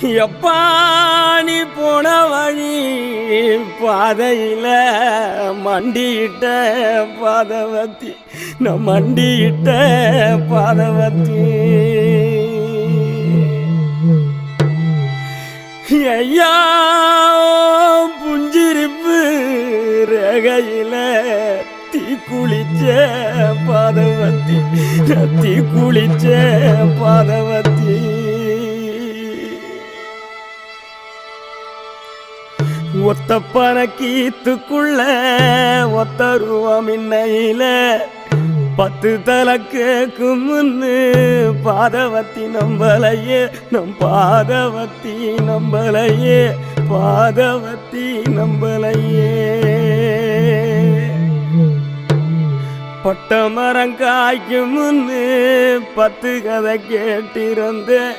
எப்பா நீ போன வழி பாதையில மண்டியிட்ட பாதவத்தி நான் மண்டியிட்ட பாதவத்தி ஐயா புஞ்சிரிப்பு ரேகையில தீ குளிச்ச பாதவத்தி தீ குளிச்ச பாதவத்தி ஒத்த பணக்கீத்துக்குள்ள ஒத்த ரூபம் இன்னையில 10 தலை கேக்கும் முன்னு பாதவத்தி நம்பலையே நம் பாதவத்தி நம்பலையே பாதவத்தி நம்பலையே பட்ட மரம் காய்க்கும் முன்னு 10 கதை கேட்டிருந்தேன்